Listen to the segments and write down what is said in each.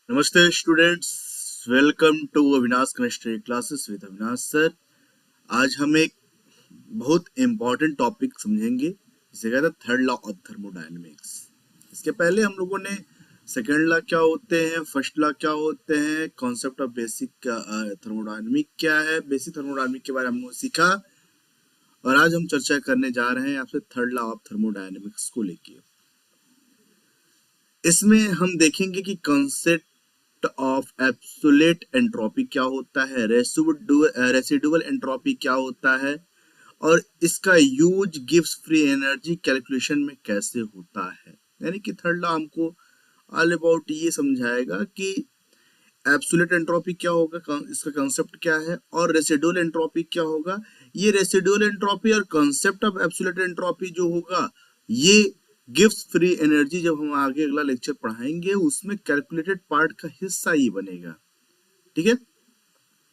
नमस्ते students, welcome to Avinash chemistry classes with Avinash sir. आज हम एक बहुत इम्पोर्टेंट टॉपिक समझेंगे जिसे कहते हैं थर्ड लॉ ऑफ थर्मोडायनेमिक्स। इसके पहले हम लोगों ने सेकंड लॉ क्या होते हैं, फर्स्ट लॉ क्या होते हैं, कॉन्सेप्ट ऑफ बेसिक थर्मोडायनेमिक क्या है, बेसिक थर्मोडायनेमिक के बारे में हम लोग सीखा। और आज हम चर्चा करने जा रहे हैं आपसे थर्ड लॉ ऑफ थर्मोडायनेमिक्स को लेके। इसमें हम देखेंगे कि कॉन्सेप्ट ऑफ एब्सोल्यूट एंट्रोपी क्या होता है, रेसिडुअल एंट्रोपी क्या होता है, और इसका use gives free energy calculation में कैसे होता है। यानी कि थर्ड लॉ हमको ऑल अबाउट ये समझाएगा कि एब्सोल्यूट एंट्रोपी क्या होगा, इसका कॉन्सेप्ट क्या है, और रेसिडुअल एंट्रोपी क्या होगा। ये रेसिडुअल एंट्रोपी और कॉन्सेप्ट ऑफ एब्सोल्यूट एंट्रोपी जो होगा ये गिव्स फ्री एनर्जी, जब हम आगे अगला लेक्चर पढ़ाएंगे उसमें कैलकुलेटेड पार्ट का हिस्सा ही बनेगा। ठीक है,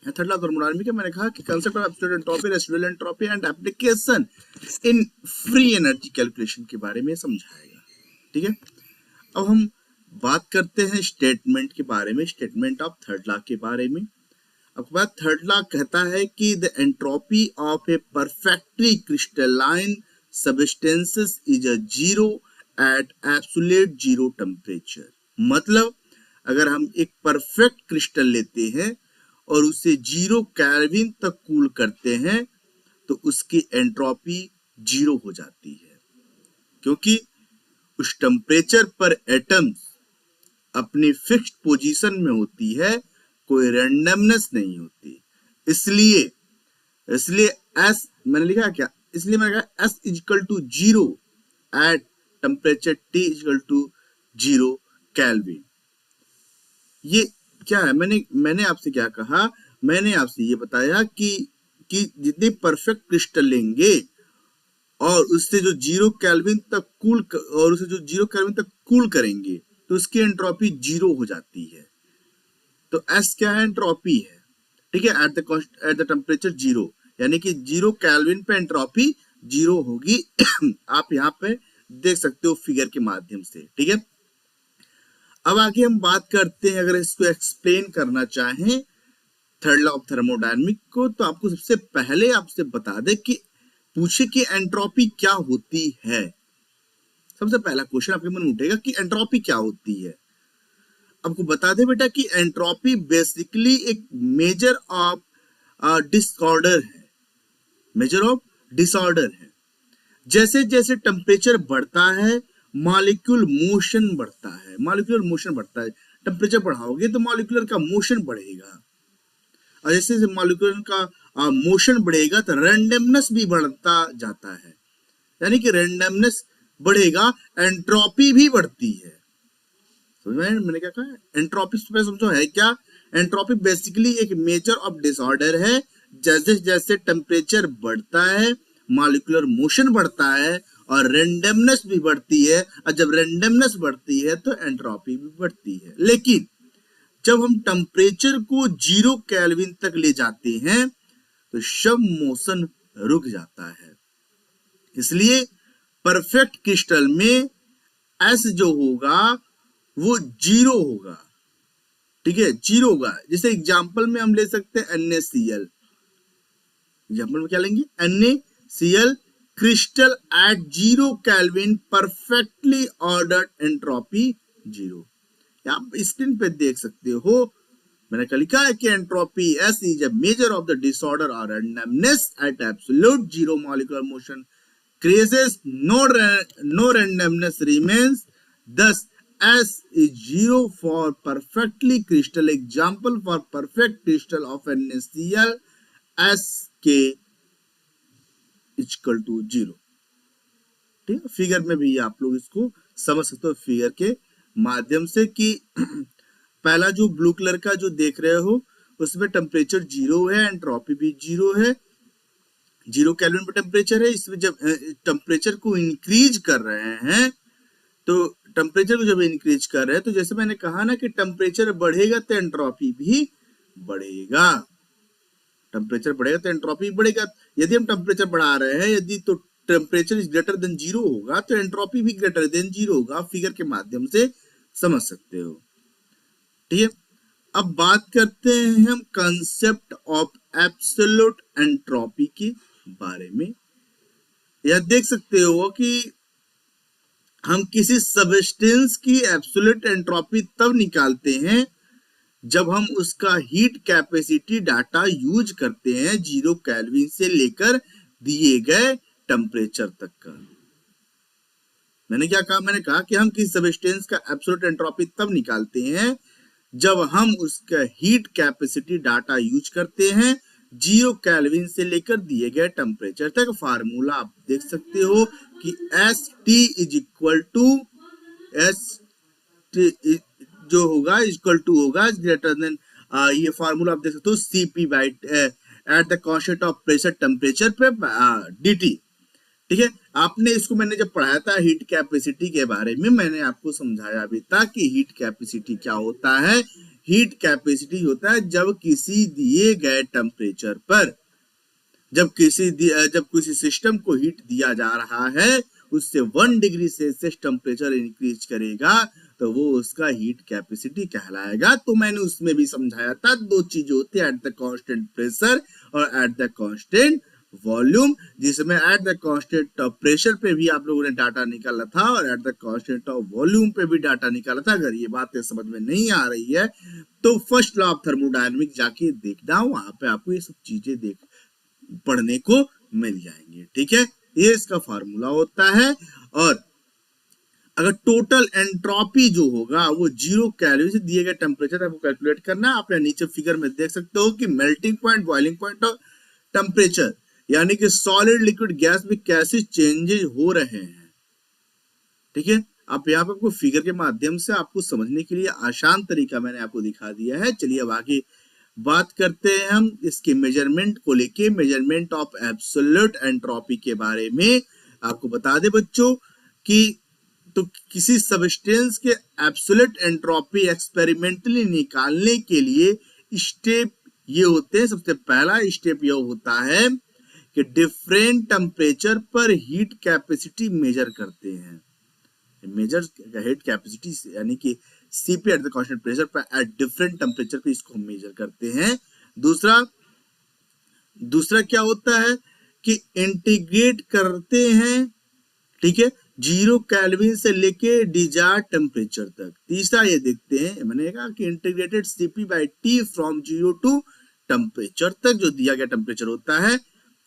थर्ड लॉ ऑफ थर्मोडायनामिक्स मैंने कहा कि concept of absolute entropy, residual entropy and application in free energy calculation के बारे में समझाएगा। ठीक है, अब हम बात करते हैं स्टेटमेंट के बारे में, स्टेटमेंट ऑफ थर्ड लॉ के बारे में। अब बात थर्ड लॉ कहता है कि the entropy of A perfectly crystalline substances is a zero at absolute zero temperature। मतलब अगर हम एक परफेक्ट क्रिस्टल लेते हैं और उसे 0 केल्विन तक कूल करते हैं तो उसकी एंट्रोपी 0 हो जाती है, क्योंकि उस टेम्परेचर पर एटम्स अपनी फिक्स्ड पोजीशन में होती है, कोई रैंडमनेस नहीं होती। इसलिए इसलिए एस मैंने लिखा क्या, इसलिए मैंने कहा S equal to 0 at temperature T equal to 0 kelvin. ये क्या है, मैंने आपसे क्या कहा, मैंने आपसे ये बताया कि जितने परफेक्ट क्रिस्टल लेंगे और उससे जो 0 केल्विन तक कूल करेंगे तो उसकी एंट्रोपी 0 हो जाती है। तो S क्या है, एंट्रोपी है। ठीक है, एट द टेम्परेचर 0, यानी कि 0 केल्विन पे एंट्रोपी 0 होगी। आप यहाँ पे देख सकते हो फिगर के माध्यम से। ठीक है, अब आगे हम बात करते हैं, अगर इसको एक्सप्लेन करना चाहें थर्ड लॉ ऑफ थर्मोडायनामिक को, तो आपको सबसे पहले आपसे बता दे कि पूछे कि एंट्रोपी क्या होती है। सबसे पहला क्वेश्चन आपके मन में उठेगा कि एंट्रोपी क्या होती है। आपको बता दे बेटा कि एंट्रोपी बेसिकली एक मेजर ऑफ डिसऑर्डर है, मेजर ऑफ डिसऑर्डर है। जैसे जैसे टेम्परेचर बढ़ता है मॉलिक्यूल मोशन बढ़ता है, मॉलिक्यूलर मोशन बढ़ता है। टेम्परेचर बढ़ाओगे तो मॉलिक्यूलर का मोशन बढ़ेगा, और जैसे जैसे मॉलिक्यूलर का मोशन बढ़ेगा तो रैंडमनेस भी बढ़ता जाता है। यानी कि रैंडमनेस बढ़ेगा, एंट्रोपी भी बढ़ती है। मैंने क्या कहा, एंट्रोपी समझो है क्या। एंट्रोपी बेसिकली एक मेजर ऑफ डिसऑर्डर है। जैसे जैसे टेम्परेचर बढ़ता है मॉलिक्यूलर मोशन बढ़ता है और रैंडमनेस भी बढ़ती है, और जब रैंडमनेस बढ़ती है तो एंट्रोपी भी बढ़ती है। लेकिन जब हम टेम्परेचर को 0 केल्विन तक ले जाते हैं तो सब मोशन रुक जाता है। इसलिए परफेक्ट क्रिस्टल में S जो होगा वो 0 होगा। ठीक है, 0 होगा। जैसे एग्जांपल में हम ले सकते हैं NaCl। एग्जांपल में क्या लेंगे, NaCl crystal at 0 kelvin perfectly ordered entropy 0। आप स्क्रीन पे देख सकते हो, मैंने क्या लिखा है कि entropy S is a measure of the disorder और randomness at absolute 0 molecular motion creates no randomness remains, thus S is 0 for perfectly crystal। Example for perfect crystal of NaCl, Sk equal to 0। ठीक है, figure में भी आप लोग इसको समझ सकते हो फिगर के माध्यम से कि पहला जो ब्लू कलर का जो देख रहे हो उसमें टेम्परेचर 0 है, एंट्रोपी भी 0 है, 0 केल्विन पर टेम्परेचर है। इसमें जब टेम्परेचर को इंक्रीज कर रहे हैं तो टेम्परेचर को जब इंक्रीज कर रहे हैं तो जैसे मैंने कहा ना कि टेम्परेचर बढ़ेगा तो एंट्रोपी भी बढ़ेगा। टेम्परेचर बढ़ेगा तो एंट्रोपी बढ़ेगा। यदि हम टेम्परेचर बढ़ा रहे हैं, यदि तो टेम्परेचर इज ग्रेटर देन 0 होगा तो एंट्रोपी भी ग्रेटर देन 0 होगा। फिगर के माध्यम से समझ सकते हो। ठीक है, अब बात करते हैं हम कंसेप्ट ऑफ एब्सोल्यूट एंट्रोपी के बारे में। यह देख सकते हो कि हम किसी सबस्टेंस की एब्सोल्यूट एंट्रोपी तब निकालते हैं जब हम उसका हीट कैपेसिटी डाटा यूज करते हैं 0 केल्विन से लेकर दिए गए टेम्परेचर तक का। मैंने क्या कहा, मैंने कहा कि हम किसी सबस्टेंस का एब्सोल्यूट एंट्रोपी तब निकालते हैं जब हम उसका हीट कैपेसिटी डाटा यूज करते हैं 0 केल्विन से लेकर दिए गए टेम्परेचर तक। फार्मूला आप देख सकते हो कि S T is equal to S जो होगा इक्वल टू होगा ग्रेटर देन ये फार्मूला आप देख सकते हो Cp by at the constant of pressure temperature पे dt। ठीक है, आपने इसको मैंने जब पढ़ाया था हीट कैपेसिटी के बारे में, मैंने आपको समझाया भी था कि हीट कैपेसिटी क्या होता है। हीट कैपेसिटी होता है जब किसी दिए गए टेम्परेचर पर जब किसी सिस्टम को हीट दिया जा रहा है उससे 1 डिग्री सेल्सियस टेम्परेचर इंक्रीज करेगा तो वो उसका हीट कैपेसिटी कहलाएगा। तो मैंने उसमें भी समझाया था दो चीजें होती है, एट द कांस्टेंट प्रेशर और एट द कांस्टेंट वॉल्यूम, जिसमें eight the constant of pressure पे भी आप लोगों ने डाटा निकाला था और eight the constant of volume पे भी डाटा निकाला था। अगर ये बातें समझ में नहीं आ रही है तो फर्स्ट लॉ ऑफ थर्मोडायनामिक्स जाके देखना, वहां पे आपको ये सब चीजें पढ़ने को मिल जाएंगे। ठीक है, ये इसका फार्मूला होता है। और अगर टोटल एंट्रोपी जो होगा वो 0 केल्विन से दिए गए टेम्परेचर आपको कैलकुलेट करना है। आप नीचे फिगर में देख सकते हो कि मेल्टिंग पॉइंट, बॉइलिंग पॉइंट और टेम्परेचर, यानी कि सॉलिड लिक्विड गैस में कैसे चेंजेस हो रहे हैं। ठीक है, आप यहाँ पे आपको फिगर के माध्यम से आपको समझने के लिए आसान तरीका मैंने आपको दिखा दिया है। चलिए अब आगे बात करते हैं हम इसके मेजरमेंट को लेके, मेजरमेंट ऑफ एब्सोल्यूट एंट्रोपी के बारे में। आपको बता दे बच्चों कि तो किसी सबस्टेंस के एब्सोल्यूट एंट्रोपी एक्सपेरिमेंटली निकालने के लिए स्टेप ये होते हैं। सबसे पहला स्टेप यह होता है कि डिफरेंट टेम्परेचर पर हीट कैपेसिटी मेजर करते हैं। मेजर हीट कैपेसिटी यानी कि Cp eight the constant pressure पर एट डिफरेंट टेम्परेचर पे इसको मेजर करते हैं। दूसरा क्या होता है कि इंटीग्रेट करते हैं, ठीक है, 0 केल्विन से लेके डिजायर्ड टेम्परेचर तक। तीसरा ये देखते हैं, मैंने कहा कि integrated Cp by T from 0 to temperature तक जो दिया गया टेम्परेचर होता है।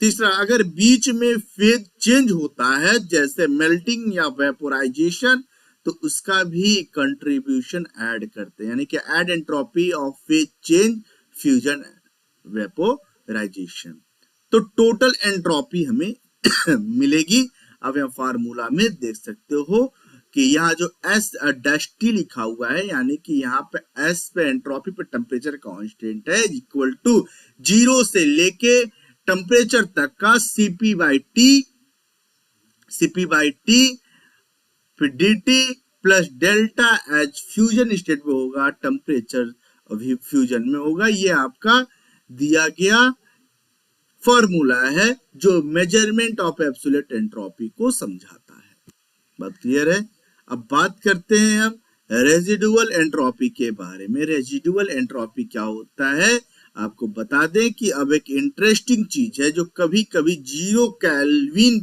तीसरा, अगर बीच में फेज चेंज होता है जैसे मेल्टिंग या वेपोराइजेशन तो उसका भी कंट्रीब्यूशन ऐड करते हैं, यानी कि add entropy of phase change, fusion, vaporisation. तो टोटल एंट्रोपी हमें मिलेगी। अब यहाँ फार्मूला में देख सकते हो कि यहाँ जो एस डैश टी लिखा हुआ है, यानी कि यहाँ पे एस पे एंट्रोपी पे टेम्परेचर कांस्टेंट है, इक्वल टू 0 से लेके टेम्परेचर तक का Cp बाई टी फिर dt plus delta H fusion state में होगा, टेम्परेचर अभी फ्यूजन में होगा। ये आपका दिया गया फॉर्मूला है जो मेजरमेंट ऑफ एब्सोल्यूट एंट्रोपी को समझाता है। बात क्लियर है। अब बात करते हैं हम रेजिडुअल एंट्रोपी के बारे में। रेजिडुअल एंट्रोपी क्या होता है आपको बता दें कि अब एक इंटरेस्टिंग चीज है जो कभी कभी 0 केल्विन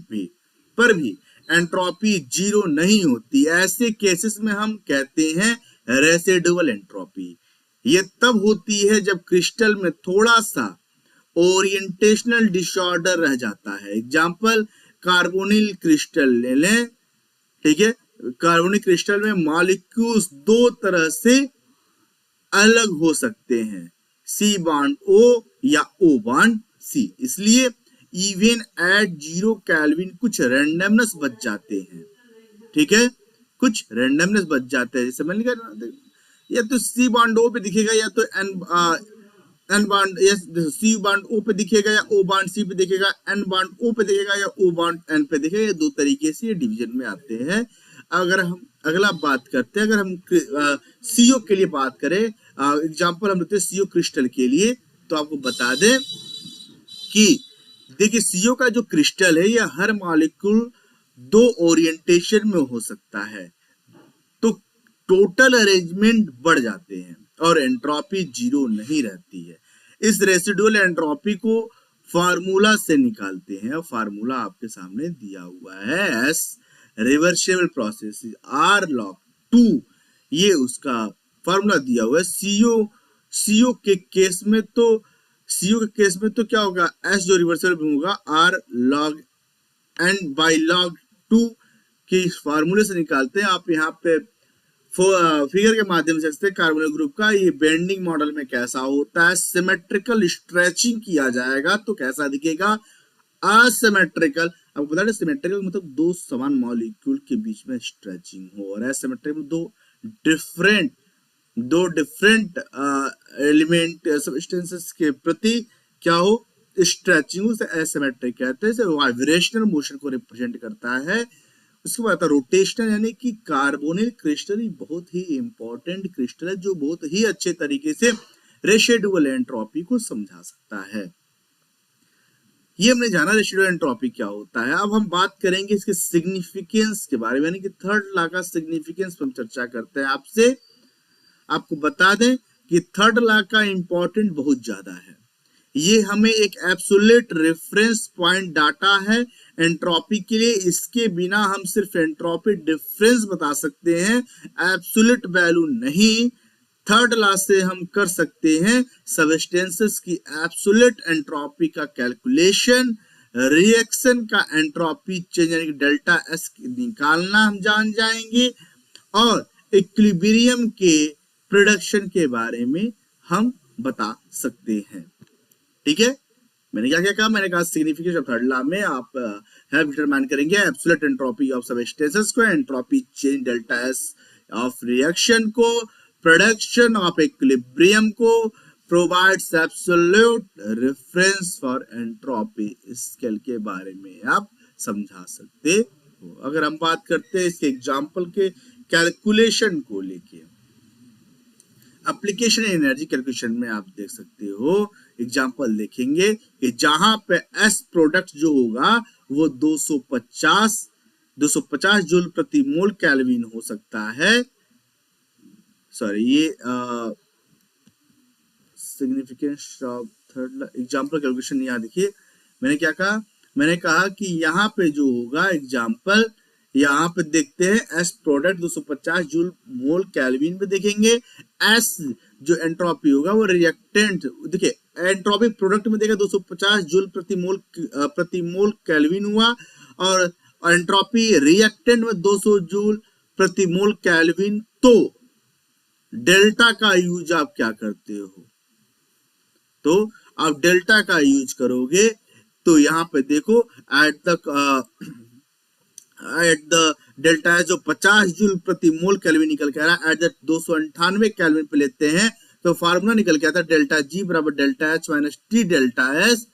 पर भी एंट्रोपी 0 नहीं होती। ऐसे केसेस में हम कहते हैं रेसिडुअल एंट्रोपी। ये तब होती है जब क्रिस्टल में थोड़ा सा ओरिएंटेशनल डिसऑर्डर रह जाता है। एग्जांपल कार्बोनिल क्रिस्टल ले लें, ठीक है, कार्बोनिल क्रिस्टल में मॉलिक्यूल्स दो तरह से अलग हो सकते हैं, C बॉन्ड O या O बॉन्ड C। इसलिए इवन एट 0 केल्विन कुछ रैंडमनेस बच जाते हैं। ठीक है, कुछ रैंडमनेस बच जाते हैं। जैसे मान लीजिए या तो C बॉन्ड O पे दिखेगा या तो N bond C bond O पे दिखेगा या O बॉन्ड C पे दिखेगा, N बॉन्ड O पे दिखेगा या O बॉन्ड N पे दिखेगा। दो तरीके से डिवीजन में आते हैं। अगर हम अगला बात करते हैं, अगर हम CO के लिए बात करें, एग्जांपल हम लेते हैं CO क्रिस्टल के लिए, तो आपको बता दें कि देखिए CO का जो क्रिस्टल है यह हर मॉलिक्यूल 2 ओरिएंटेशन में हो सकता है, तो टोटल अरेंजमेंट बढ़ जाते हैं। और एंट्रोपी जीरो नहीं रहती है। इस रेसिडुअल एंट्रोपी को फार्मूला से निकालते हैं और फार्मूला आपके सामने दिया हुआ है। S reversible process R log 2, ये उसका फार्मूला दिया हुआ है। सीओ के केस में तो क्या होगा, एस जो रिवर्सिबल होगा R log N by log 2 के फार्मूले से निकालते हैं। आप यहाँ पे फिगर के माध्यम से कार्बोनिल ग्रुप का ये बेंडिंग मॉडल में कैसा होता है, सिमेट्रिकल स्ट्रेचिंग किया जाएगा तो कैसा दिखेगा, असिमेट्रिकल। आपको बता दें सिमेट्रिकल मतलब दो समान मॉलिक्यूल के बीच में स्ट्रेचिंग हो, और असिमेट्रिकल दो डिफरेंट एलिमेंट सब्सटेंसेस के प्रति क्या हो, स्ट्रेचिंग से एसिमेट्रिक कहते हैं। वाइब्रेशनल मोशन को रिप्रेजेंट करता है। उसके बाद रोटेशनल, यानी कि कार्बोनिल क्रिस्टल बहुत ही इंपॉर्टेंट क्रिस्टल है जो बहुत ही अच्छे तरीके से रेसिडुअल एंट्रोपी को समझा सकता है। ये हमने जाना रेसिडुअल एंट्रोपी क्या होता है। अब हम बात करेंगे इसके सिग्निफिकेंस के बारे में, यानी कि थर्ड लॉ का सिग्निफिकेंस पर हम चर्चा करते हैं आपसे। आपको बता दें कि थर्ड लॉ का इंपॉर्टेंट बहुत ज्यादा है। ये हमें एक एब्सोल्यूट रेफरेंस पॉइंट डाटा है एंट्रोपी के लिए। इसके बिना हम सिर्फ एंट्रोपी डिफरेंस बता सकते हैं, एब्सोल्यूट वैल्यू नहीं। थर्ड लॉ से हम कर सकते हैं सबस्टेंसेस की एब्सोल्यूट एंट्रोपी का कैलकुलेशन, रिएक्शन का एंट्रोपी चेंज यानी कि डेल्टा एस निकालना हम जान जाएंगे, और इक्विलिब्रियम के प्रोडक्शन के बारे में हम बता सकते हैं। ठीक है, मैंने क्या क्या कहा, मैंने कहा सिग्निफिकेंस ऑफ थर्ड लॉ में आप हेल्प डिटरमाइन करेंगे एब्सोल्यूट एंट्रोपी ऑफ सबस्टेंसेस को, entropy change delta S of reaction को, प्रोडक्शन ऑफ इक्विलिब्रियम को, provides absolute reference for entropy scale के बारे में आप समझा सकते हो। अगर हम बात करते हैं इसके एग्जांपल के कैलकुलेशन को लेके, एप्लीकेशन एनर्जी कैलकुलेशन में आप देख सकते हो, एग्जांपल देखेंगे कि जहां पे एस प्रोडक्ट जो होगा वो 250 जूल प्रति मोल केल्विन हो सकता है। सॉरी, ये significance of third example calculation, यहाँ देखिए मैंने क्या कहा, मैंने कहा कि यहाँ पे जो होगा एग्जांपल, यहाँ पे देखते हैं S product 250 joule mole kelvin पे देखेंगे। एस जो एंट्रोपी होगा वो रिएक्टेंट, देखिए एंट्रोपी प्रोडक्ट में देखा 250 जूल प्रति मोल केल्विन हुआ, और एंट्रोपी रिएक्टेंट में 200 जूल प्रति मोल केल्विन। तो डेल्टा का यूज आप क्या करते हो, तो आप डेल्टा का यूज करोगे तो यहाँ पे देखो एट द डेल्टा है जो 50 जूल प्रति मोल केल्विन निकल के आ रहा है, एट द 298 केल्विन पे लेते हैं तो फार्मूला निकल के आता है डेल्टा जी बराबर delta H minus T delta S.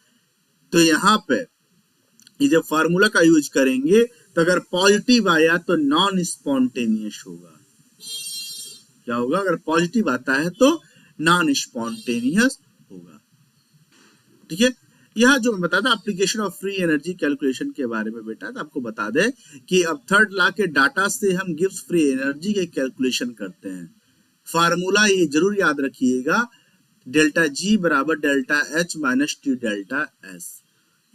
तो यहाँ पे ये जब फार्मूला का यूज करेंगे तो अगर पॉजिटिव आया तो नॉन स्पॉन्टेनियस होगा। क्या होगा, अगर पॉजिटिव आता है तो नॉन स्पॉन्टेनियस होगा। ठीक है, यह जो मैं बताता application of free energy calculation के बारे में बेटा, तो आपको बता दें कि अब थर्ड लॉ के डाटा से हम गिब्स फ्री एनर्जी के कैलकुलेशन करते हैं। फार्मूला ये जरूर याद रखिएगा, डेल्टा जी बराबर delta H minus T delta S.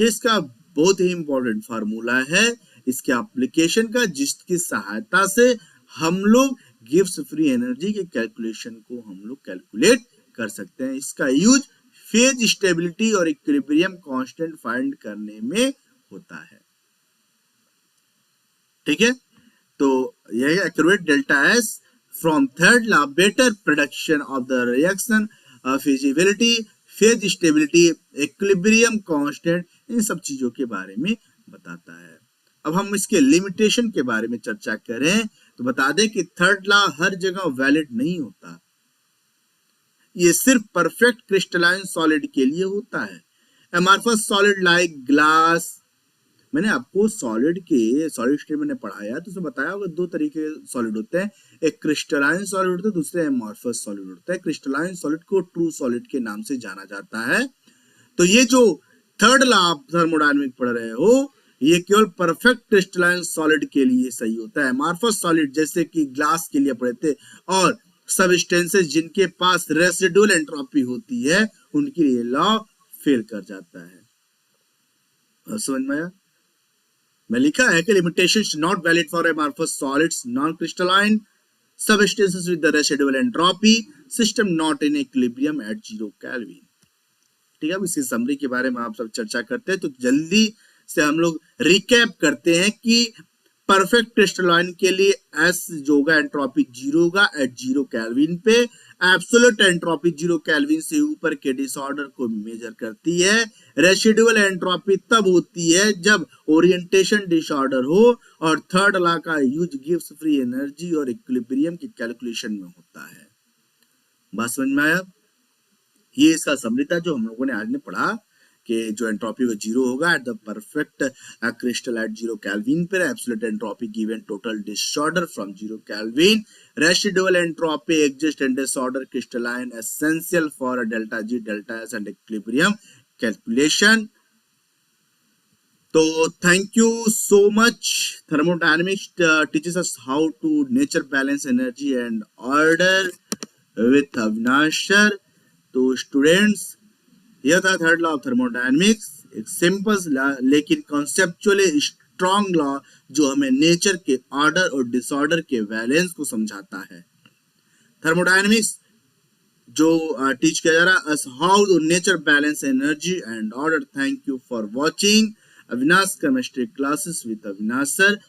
इसका बहुत ही इंपॉर्टेंट फार्मूला है इसके एप्लीकेशन का, जिसकी सहायता से हम लोग गिब्स फ्री एनर्जी के कैलकुलेशन को हम लोग कैलकुलेट कर सकते हैं। इसका यूज फेज स्टेबिलिटी और इक्विलिब्रियम कांस्टेंट फाइंड करने में होता है। ठीक है, तो यह accurate delta S from third law better production of the reaction, feasibility, phase stability, equilibrium constant, इन सब चीजों के बारे में बताता है। अब हम इसके लिमिटेशन के बारे में चर्चा करें तो बता दें कि थर्ड लॉ हर जगह वैलिड नहीं होता, ये सिर्फ परफेक्ट क्रिस्टलाइन सॉलिड के लिए होता है। एमॉर्फस सॉलिड लाइक ग्लास, मैंने आपको सॉलिड स्टेट मैंने पढ़ाया तो उसमें बताया होगा दो तरीके के सॉलिड होते हैं, एक क्रिस्टलाइन सॉलिड होता है, दूसरा एमॉर्फस सॉलिड होता है। क्रिस्टलाइन सॉलिड को ट्रू सॉलिड के नाम से जाना जाता है। तो ये जो थर्ड लॉ आप थर्मोडायनामिक पढ़ रहे हो ये केवल परफेक्ट क्रिस्टलाइन सॉलिड के लिए सही होता है। एमॉर्फस सॉलिड जैसे कि ग्लास के लिए पढ़े थे और सबस्टेंसेस जिनके पास रेसिडुअल एंट्रोपी होती है उनके लिए लॉ फेल कर जाता है। समझ में आया? मैं लिखा है कि limitation not valid for amorphous solids, non crystalline substances with the residual entropy, system not in equilibrium at 0 kelvin. ठीक है, अब इसकी समरी के बारे में आप सब चर्चा करते हैं। तो जल्दी से हम लोग रिकैप करते हैं कि परफेक्ट क्रिस्टलाइन के लिए एस जो होगा एंट्रोपी 0 होगा एट 0 केल्विन पे। एब्सोल्यूट एंट्रोपी 0 केल्विन से ऊपर के डिसऑर्डर को मेजर करती है। रेसिडुअल एंट्रोपी तब होती है जब ओरिएंटेशन डिसऑर्डर हो और थर्ड लॉ का यूज गिव्स फ्री एनर्जी और इक्विलिब्रियम की कैलकुलेशन में होता है। बात समझ में आया? ये इसका समरी था जो हम लोगों ने आज ने पढ़ा कि जो एंट्रोपी वो 0 होगा at the perfect crystal at 0 kelvin पर। Absolute entropy given total disorder from 0 kelvin. Residual entropy exist in disorder crystalline essential for delta G delta S and equilibrium calculation. तो thank you so much. Thermodynamics teaches us how to nature balance energy and order with Avinash sir. तो students, यह था third law of thermodynamics, एक simple लेकिन conceptually strong law जो हमें nature के order और डिसऑर्डर के बैलेंस को समझाता है। थर्मोडायनेमिक्स जो टीच किया जा रहा है how to nature balance energy and order. Thank you for watching Avinash chemistry classes with Avinash sir.